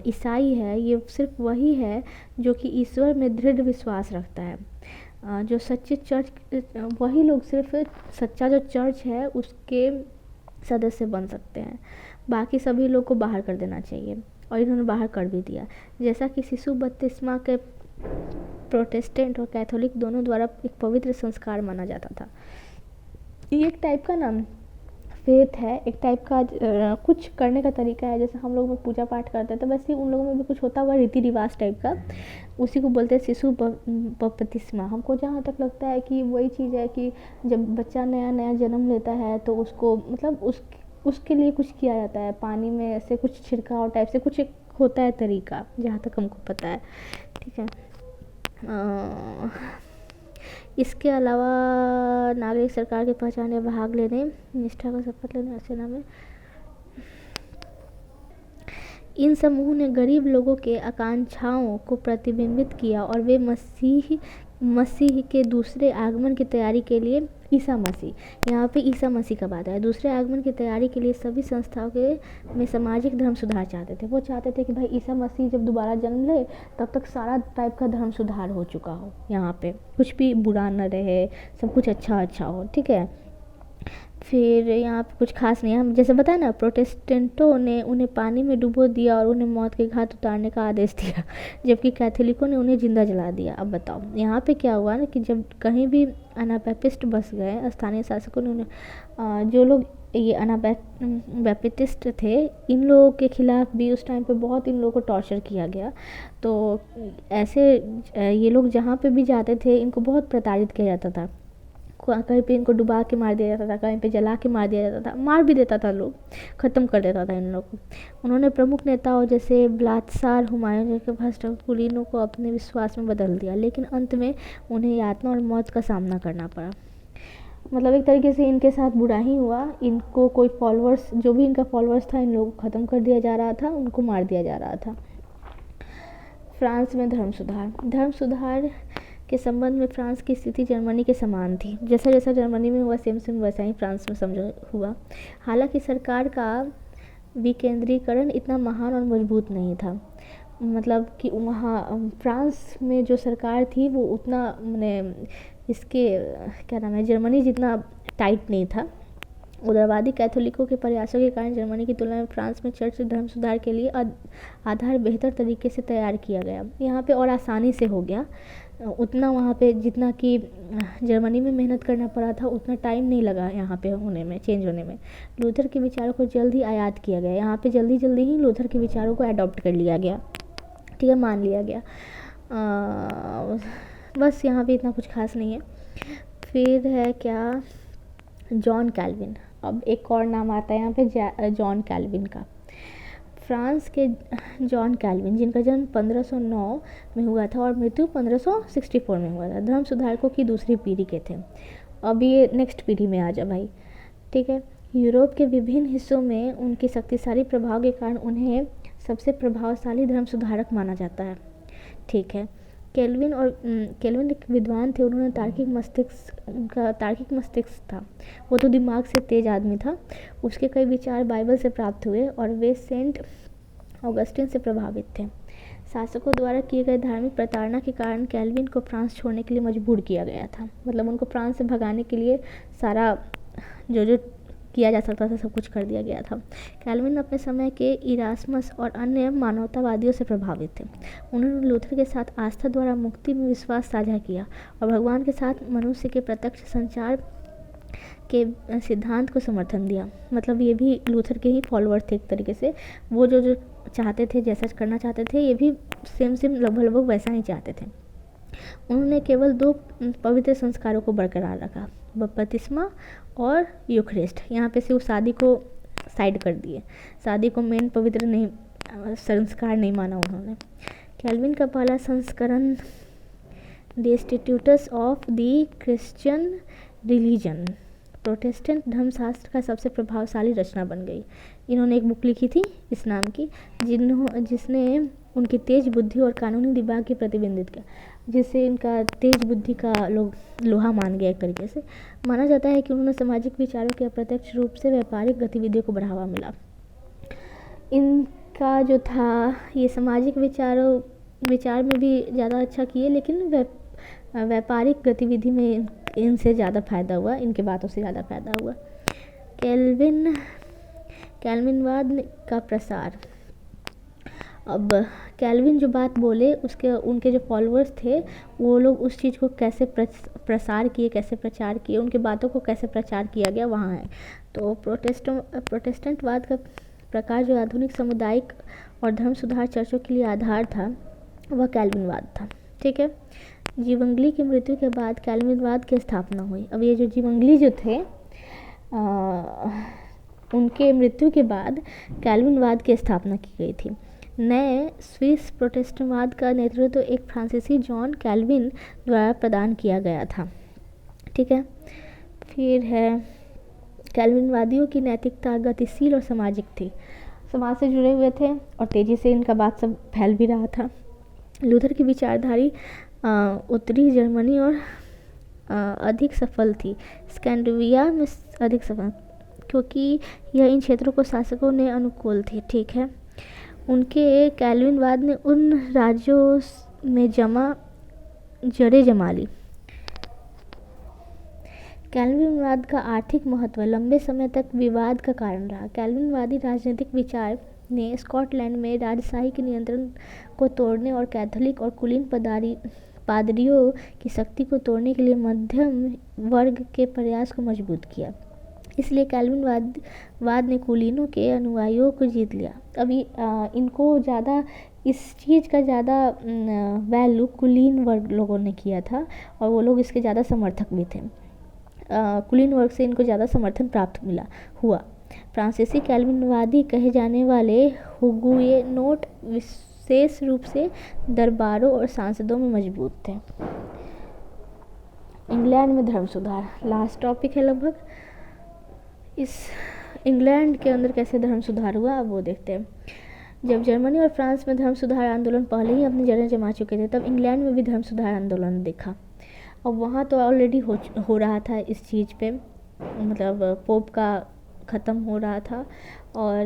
ईसाई है, ये सिर्फ वही है जो कि ईश्वर में दृढ़ विश्वास रखता है। जो सच्चे चर्च, वही लोग सिर्फ सच्चा जो चर्च है उसके सदस्य बन सकते हैं, बाकी सभी लोग को बाहर कर देना चाहिए। और इन्होंने बाहर कर भी दिया। जैसा कि शिशु बपतिस्मा के प्रोटेस्टेंट और कैथोलिक दोनों द्वारा एक पवित्र संस्कार माना जाता था। ये एक टाइप का ना फेथ है, एक टाइप का कुछ करने का तरीका है। जैसे हम लोग में पूजा पाठ करते हैं तो वैसे उन लोगों में भी कुछ होता हुआ रीति रिवाज टाइप का, उसी को बोलते हैं शिशु बपतिस्मा। हमको जहाँ तक लगता है कि वही चीज़ है कि जब बच्चा नया नया जन्म लेता है तो उसको मतलब उसके लिए कुछ किया जाता है, पानी में ऐसे कुछ छिड़काव टाइप से कुछ एक होता है तरीका, जहाँ तक हमको पता है। ठीक है। इसके अलावा नागरिक सरकार के पहचान या भाग लेने, निष्ठा का शपथ लेने सेना में, इन समूह ने गरीब लोगों के आकांक्षाओं को प्रतिबिंबित किया और वे मसीह के दूसरे आगमन की तैयारी के लिए ईसा मसीह, यहाँ पे ईसा मसीह का बात है, दूसरे आगमन की तैयारी के लिए सभी संस्थाओं के में सामाजिक धर्म सुधार चाहते थे। वो चाहते थे कि भाई ईसा मसीह जब दोबारा जन्म ले तब तक सारा टाइप का धर्म सुधार हो चुका हो, यहाँ पे कुछ भी बुरा न रहे, सब कुछ अच्छा हो। ठीक है। फिर यहाँ पे कुछ खास नहीं है, हम जैसे बताया ना, प्रोटेस्टेंटों ने उन्हें पानी में डुबो दिया और उन्हें मौत के घाट उतारने का आदेश दिया, जबकि कैथोलिकों ने उन्हें जिंदा जला दिया। अब बताओ यहाँ पे क्या हुआ ना कि जब कहीं भी अनाबैप्टिस्ट बस गए, स्थानीय शासकों ने उन्हें जो लोग ये अनाबैप्टिस्ट थे, इन लोगों के खिलाफ भी उस टाइम पे बहुत इन लोगों को टॉर्चर किया गया। तो ऐसे ये लोग जहाँ पे भी जाते थे इनको बहुत प्रताड़ित किया जाता था। कहीं पे इनको डुबा के मार दिया जाता था, कहीं पे जला के मार दिया जाता था, मार भी देता था लोग, ख़त्म कर देता था इन लोग को। उन्होंने प्रमुख नेताओं जैसे ब्लात्सार, हुमायूं जैसे भ्रष्ट कुलीनों को अपने विश्वास में बदल दिया, लेकिन अंत में उन्हें यातना और मौत का सामना करना पड़ा। मतलब एक तरीके से इनके साथ बुरा ही हुआ। इनको कोई फॉलोअर्स, जो भी इनका फॉलोअर्स था, इन लोगों को ख़त्म कर दिया जा रहा था, उनको मार दिया जा रहा था। फ्रांस में धर्म सुधार के संबंध में फ्रांस की स्थिति जर्मनी के समान थी। जैसा जैसा जर्मनी में हुआ सेम वैसा ही फ्रांस में समझो हुआ। हालांकि सरकार का विकेंद्रीकरण इतना महान और मजबूत नहीं था। मतलब कि वहाँ फ्रांस में जो सरकार थी वो उतना इसके क्या नाम है, जर्मनी जितना टाइट नहीं था। उदारवादी कैथोलिकों के प्रयासों के कारण जर्मनी की तुलना में फ्रांस में चर्च धर्म सुधार के लिए आधार बेहतर तरीके से तैयार किया गया। यहाँ पे और आसानी से हो गया। उतना वहाँ पे जितना कि जर्मनी में मेहनत करना पड़ा था उतना टाइम नहीं लगा यहाँ पे होने में, चेंज होने में। लूथर के विचारों को जल्द ही आयात किया गया। यहाँ पे जल्दी ही लूथर के विचारों को अडॉप्ट कर लिया गया। ठीक है, मान लिया गया। बस यहाँ पे इतना कुछ खास नहीं है। फिर है क्या, जॉन कैल्विन। अब एक और नाम आता है यहाँ पे जॉन कैल्विन का। फ्रांस के जॉन कैल्विन, जिनका जन्म 1509 में हुआ था और मृत्यु 1564 में हुआ था, धर्म सुधारकों की दूसरी पीढ़ी के थे। अब ये नेक्स्ट पीढ़ी में आ जा भाई। ठीक है। यूरोप के विभिन्न हिस्सों में उनके शक्तिशाली प्रभाव के कारण उन्हें सबसे प्रभावशाली धर्म सुधारक माना जाता है। ठीक है। केल्विन एक विद्वान थे। उन्होंने तार्किक मस्तिष्क था। वो तो दिमाग से तेज आदमी था। उसके कई विचार बाइबल से प्राप्त हुए और वे सेंट ऑगस्टिन से प्रभावित थे। शासकों द्वारा किए गए धार्मिक प्रताड़ना के कारण कैल्विन को फ्रांस छोड़ने के लिए मजबूर किया गया था। मतलब उनको फ्रांस से भगाने के लिए सारा जो किया जा सकता था सब कुछ कर दिया गया था। कैल्विन अपने समय के इरास्मस और अन्य मानवतावादियों से प्रभावित थे। उन्होंने लूथर के साथ आस्था द्वारा मुक्ति में विश्वास साझा किया और भगवान के साथ मनुष्य के प्रत्यक्ष संचार के सिद्धांत को समर्थन दिया। मतलब ये भी लूथर के ही फॉलोअर थे एक तरीके से। वो जो चाहते थे, जैसा करना चाहते थे, ये भी सेम लगभग वैसा ही चाहते थे। उन्होंने केवल 2 पवित्र संस्कारों को बरकरार रखा, बपतिस्मा और यूखरिस्ट। यहाँ पे से उस शादी को साइड कर दिए, शादी को मेन पवित्र नहीं संस्कार नहीं माना उन्होंने। कैल्विन का पहला संस्करण the institutes of the Christian religion Protestant धर्मशास्त्र का सबसे प्रभावशाली रचना बन गई। इन्होंने एक बुक लिखी थी इस नाम की, जिसने उनकी तेज बुद्धि और कानूनी दिमाग की प्रतिबिंबित किया, जिससे इनका तेज बुद्धि का लोग लोहा मान गया। एक तरीके से माना जाता है कि उन्होंने सामाजिक विचारों के अप्रत्यक्ष रूप से व्यापारिक गतिविधियों को बढ़ावा मिला। इनका जो था ये सामाजिक विचार में भी ज़्यादा अच्छा किए, लेकिन व्यापारिक गतिविधि में इनसे ज़्यादा फ़ायदा हुआ, इनके बातों से ज़्यादा फ़ायदा हुआ। कैल्विनवाद का प्रसार। अब कैल्विन जो बात बोले उनके जो फॉलोअर्स थे वो लोग उस चीज़ को कैसे प्रसार किए, कैसे प्रचार किए, उनके बातों को कैसे प्रचार किया गया वहाँ है। तो प्रोटेस्टेंटवाद का प्रकार जो आधुनिक सामुदायिक और धर्म सुधार चर्चों के लिए आधार था वह कैल्विनवाद था। ठीक है। जीवंगली की मृत्यु के बाद कैल्विनवाद की स्थापना हुई। अब ये जो जीवंगली जो थे उनके मृत्यु के बाद कैल्विनवाद की स्थापना की गई थी। नए स्विस प्रोटेस्टेंटवाद का नेतृत्व एक फ्रांसीसी जॉन कैल्विन द्वारा प्रदान किया गया था। ठीक है। फिर है कैल्विनवादियों की नैतिकता गतिशील और सामाजिक थी, समाज से जुड़े हुए थे और तेज़ी से इनका बात सब फैल भी रहा था। लूथर की विचारधारी उत्तरी जर्मनी और अधिक सफल थी, स्कैंडिनेविया में अधिक सफल, क्योंकि यह इन क्षेत्रों को शासकों ने अनुकूल थी। ठीक है। उनके कैल्विनवाद ने उन राज्यों में जड़ें जमा ली। कैल्विनवाद का आर्थिक महत्व पांच समय तक विवाद का कारण रहा। कैल्विनवादी राजनीतिक विचार ने स्कॉटलैंड में राजशाही के नियंत्रण को तोड़ने और कैथोलिक और कुलीन पादरियों की शक्ति को तोड़ने के लिए मध्यम वर्ग के प्रयास को मजबूत किया। इसलिए कैल्विनवाद ने कुलीनों के अनुयायियों को जीत लिया। अभी इनको ज़्यादा इस चीज़ का ज़्यादा वैल्यू कुलीन वर्ग लोगों ने किया था और वो लोग इसके ज़्यादा समर्थक भी थे। कुलीन वर्ग से इनको ज़्यादा समर्थन प्राप्त हुआ। फ्रांसीसी कैल्विनवादी कहे जाने वाले हुगुएनोट विशेष रूप से दरबारों और सांसदों में मजबूत थे। इंग्लैंड में धर्म सुधार लास्ट टॉपिक है लगभग। इस इंग्लैंड के अंदर कैसे धर्म सुधार हुआ अब वो देखते हैं। जब जर्मनी और फ्रांस में धर्म सुधार आंदोलन पहले ही अपनी जड़ें जमा चुके थे, तब इंग्लैंड में भी धर्म सुधार आंदोलन दिखा। अब वहाँ तो ऑलरेडी हो रहा था इस चीज़ पे, मतलब पोप का ख़त्म हो रहा था और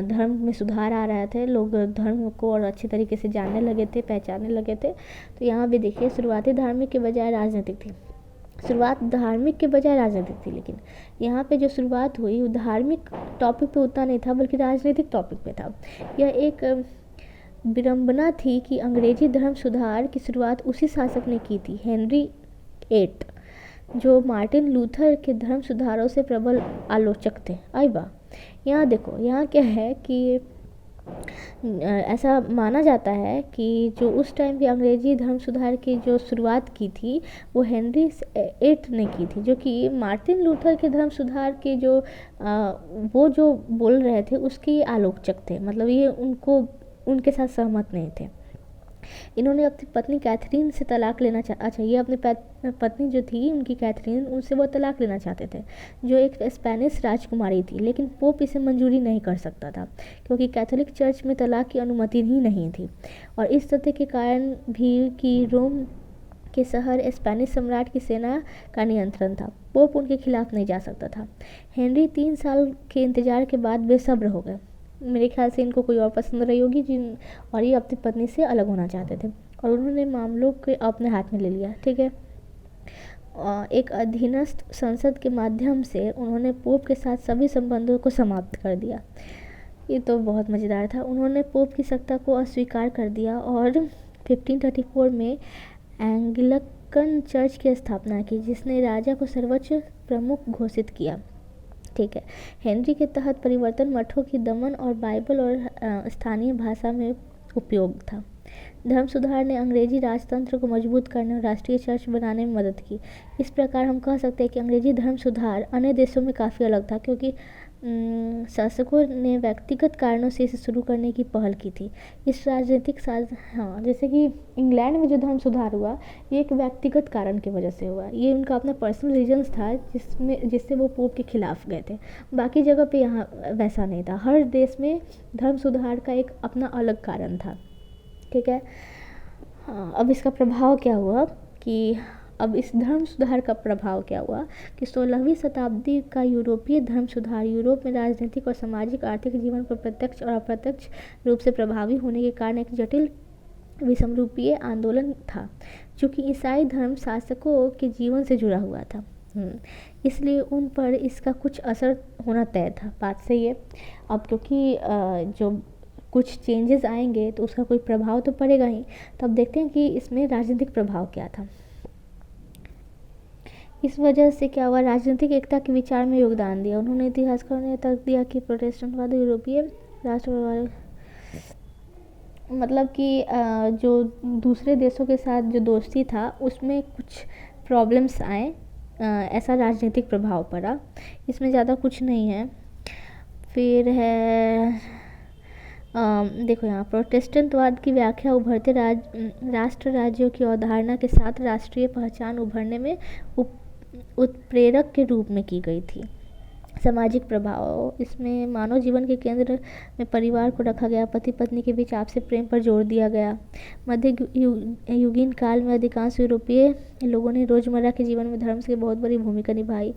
धर्म में सुधार आ रहे थे, लोग धर्म को और अच्छे तरीके से जानने लगे थे, पहचानने लगे थे। तो यहाँ भी देखिए शुरुआती धार्मिक के बजाय राजनीतिक थी। शुरुआत धार्मिक के बजाय राजनीतिक थी, लेकिन यहाँ पे जो शुरुआत हुई वो धार्मिक टॉपिक पे उतना नहीं था बल्कि राजनीतिक टॉपिक पे था। यह एक विडंबना थी कि अंग्रेजी धर्म सुधार की शुरुआत उसी शासक ने की थी, हेनरी VIII, जो मार्टिन लूथर के धर्म सुधारों से प्रबल आलोचक थे। आई वाह। यहाँ देखो, यहाँ क्या है कि ऐसा माना जाता है कि जो उस टाइम की अंग्रेजी धर्म सुधार की जो शुरुआत की थी वो हेनरी VIII ने की थी, जो कि मार्टिन लूथर के धर्म सुधार के जो वो जो बोल रहे थे उसके आलोचक थे, मतलब ये उनके साथ सहमत नहीं थे। इन्होंने अपनी पत्नी कैथरीन से तलाक लेना ये अपनी पत्नी जो थी उनकी कैथरीन, उनसे वो तलाक लेना चाहते थे, जो एक स्पेनिश राजकुमारी थी। लेकिन पोप इसे मंजूरी नहीं कर सकता था क्योंकि कैथोलिक चर्च में तलाक की अनुमति ही नहीं थी, और इस तथ्य के कारण भी कि रोम के शहर स्पेनिश सम्राट की सेना का नियंत्रण था, पोप उनके खिलाफ नहीं जा सकता था। हेनरी 3 साल के इंतजार के बाद बेसब्र हो गए। मेरे ख्याल से इनको कोई और पसंद रही होगी और ये अपनी पत्नी से अलग होना चाहते थे और उन्होंने मामलों को अपने हाथ में ले लिया। ठीक है। एक अधीनस्थ संसद के माध्यम से उन्होंने पोप के साथ सभी संबंधों को समाप्त कर दिया। ये तो बहुत मज़ेदार था। उन्होंने पोप की सत्ता को अस्वीकार कर दिया और 1534 में एंग्लिकन चर्च की स्थापना की, जिसने राजा को सर्वोच्च प्रमुख घोषित किया। ठीक है। हेनरी के तहत परिवर्तन मठों की दमन और बाइबल और स्थानीय भाषा में उपयोग था। धर्म सुधार ने अंग्रेजी राजतंत्र को मजबूत करने और राष्ट्रीय चर्च बनाने में मदद की। इस प्रकार हम कह सकते हैं कि अंग्रेजी धर्म सुधार अन्य देशों में काफ़ी अलग था, क्योंकि शासकों ने व्यक्तिगत कारणों से इसे शुरू करने की पहल की थी। इस राजनीतिक साज हाँ, जैसे कि इंग्लैंड में जो धर्म सुधार हुआ, ये एक व्यक्तिगत कारण की वजह से हुआ। ये उनका अपना पर्सनल रीजंस था जिससे वो पोप के खिलाफ गए थे। बाकी जगह पे यहाँ वैसा नहीं था। हर देश में धर्म सुधार का एक अपना अलग कारण था। ठीक है। हाँ, अब इसका प्रभाव क्या हुआ कि अब इस धर्म सुधार का प्रभाव क्या हुआ कि 16वीं शताब्दी का यूरोपीय धर्म सुधार यूरोप में राजनीतिक और सामाजिक आर्थिक जीवन पर प्रत्यक्ष और अप्रत्यक्ष रूप से प्रभावी होने के कारण एक जटिल विषमरूपीय आंदोलन था, चूँकि ईसाई धर्म शासकों के जीवन से जुड़ा हुआ था। इसलिए उन पर इसका कुछ असर होना तय था। बात सही है। अब क्योंकि जो कुछ चेंजेस आएंगे तो उसका कोई प्रभाव तो पड़ेगा ही। तो अब देखते हैं कि इसमें राजनीतिक प्रभाव क्या था। इस वजह से क्या हुआ, राजनीतिक एकता के विचार में योगदान दिया। उन्होंने इतिहासकारों ने तर्क दिया कि प्रोटेस्टेंटवाद यूरोपीय राष्ट्रवाद, मतलब कि जो दूसरे देशों के साथ जो दोस्ती था उसमें कुछ प्रॉब्लम्स आए, ऐसा राजनीतिक प्रभाव पड़ा। इसमें ज़्यादा कुछ नहीं है। फिर है देखो यहाँ प्रोटेस्टेंटवाद की व्याख्या उभरते राष्ट्र राज्यों की अवधारणा के साथ राष्ट्रीय पहचान उभरने में उत्प्रेरक के रूप में की गई थी। सामाजिक प्रभाव, इसमें मानव जीवन के केंद्र में परिवार को रखा गया। पति पत्नी के बीच आपसी प्रेम पर जोर दिया गया। मध्य युगीन काल में अधिकांश यूरोपीय लोगों ने रोज़मर्रा के जीवन में धर्म की बहुत बड़ी भूमिका निभाई।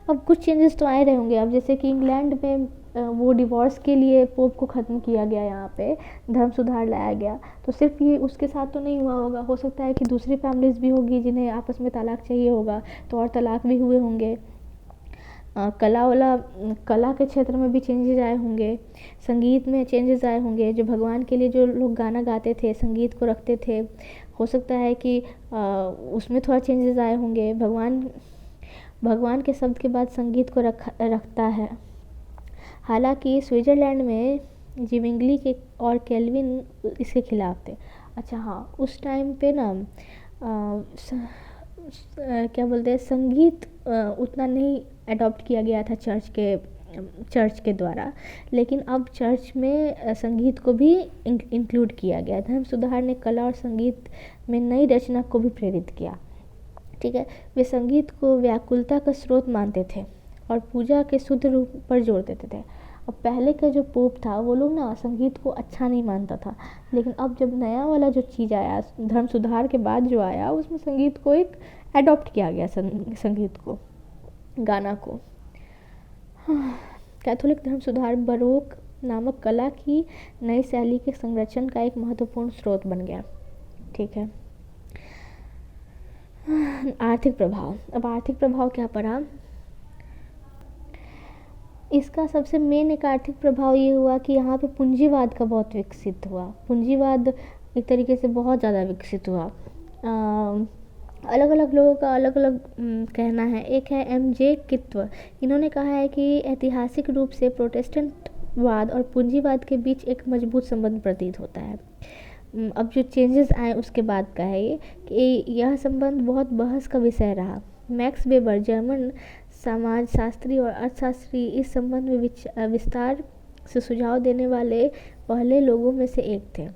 अब कुछ चेंजेस तो आए रहेंगे। अब जैसे कि इंग्लैंड में वो डिवोर्स के लिए पोप को ख़त्म किया गया, यहाँ पे धर्म सुधार लाया गया। तो सिर्फ ये उसके साथ तो नहीं हुआ होगा, हो सकता है कि दूसरी फैमिलीज़ भी होगी जिन्हें आपस में तलाक चाहिए होगा, तो और तलाक भी हुए होंगे। कला के क्षेत्र में भी चेंजेस आए होंगे। संगीत में चेंजेस आए होंगे। जो भगवान के लिए जो लोग गाना गाते थे, संगीत को रखते थे, हो सकता है कि उसमें थोड़ा चेंजेस आए होंगे। भगवान के शब्द के बाद संगीत को रखता है। हालांकि स्विट्ज़रलैंड में जिविंगली के और केल्विन इसके खिलाफ थे। अच्छा हाँ, उस टाइम पे ना क्या बोलते हैं, संगीत उतना नहीं अडॉप्ट किया गया था चर्च के द्वारा, लेकिन अब चर्च में संगीत को भी इंक्लूड किया गया। धर्म सुधार ने कला और संगीत में नई रचना को भी प्रेरित किया। ठीक है। वे संगीत को व्याकुलता का स्रोत मानते थे और पूजा के शुद्ध रूप पर जोर देते थे। अब पहले का जो पोप था वो लोग ना संगीत को अच्छा नहीं मानता था, लेकिन अब जब नया वाला जो चीज़ आया धर्म सुधार के बाद जो आया, उसमें संगीत को एक एडॉप्ट किया गया, संगीत को, गाना को। कैथोलिक धर्म सुधार बरोक नामक कला की नई शैली के संरक्षण का एक महत्वपूर्ण स्रोत बन गया। ठीक है। आर्थिक प्रभाव। अब आर्थिक प्रभाव क्या पड़ा, इसका सबसे मेन एक आर्थिक प्रभाव ये हुआ कि यहाँ पे पूंजीवाद का बहुत विकसित हुआ। पूंजीवाद एक तरीके से बहुत ज़्यादा विकसित हुआ। अलग अलग लोगों का अलग अलग कहना है। एक है M.J. कित्व। इन्होंने कहा है कि ऐतिहासिक रूप से प्रोटेस्टेंटवाद और पूंजीवाद के बीच एक मजबूत संबंध प्रतीत होता है। अब जो चेंजेस आए उसके बाद का है ये कि यह संबंध बहुत बहस का विषय रहा। मैक्स वेबर, जर्मन समाजशास्त्री और अर्थशास्त्री, इस संबंध में विस्तार से सुझाव देने वाले पहले लोगों में से एक थे।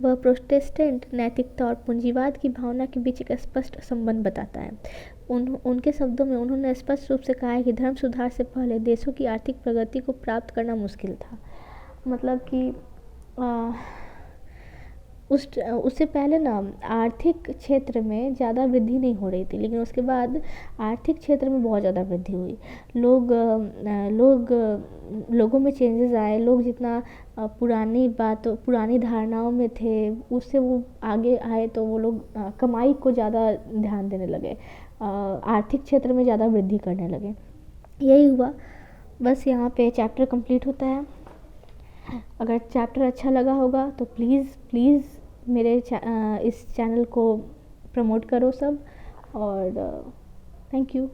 वह प्रोटेस्टेंट नैतिकता और पूंजीवाद की भावना के बीच एक स्पष्ट संबंध बताता है। उनके शब्दों में उन्होंने स्पष्ट रूप से कहा है कि धर्म सुधार से पहले देशों की आर्थिक प्रगति को प्राप्त करना मुश्किल था। मतलब कि उससे पहले ना आर्थिक क्षेत्र में ज़्यादा वृद्धि नहीं हो रही थी, लेकिन उसके बाद आर्थिक क्षेत्र में बहुत ज़्यादा वृद्धि हुई। लोगों में चेंजेस आए। लोग जितना पुरानी धारणाओं में थे उससे वो आगे आए, तो वो लोग कमाई को ज़्यादा ध्यान देने लगे, आर्थिक क्षेत्र में ज़्यादा वृद्धि करने लगे। यही हुआ। बस यहाँ पे चैप्टर कंप्लीट होता है। अगर चैप्टर अच्छा लगा होगा तो प्लीज़ मेरे इस चैनल को प्रमोट करो सब, और थैंक यू।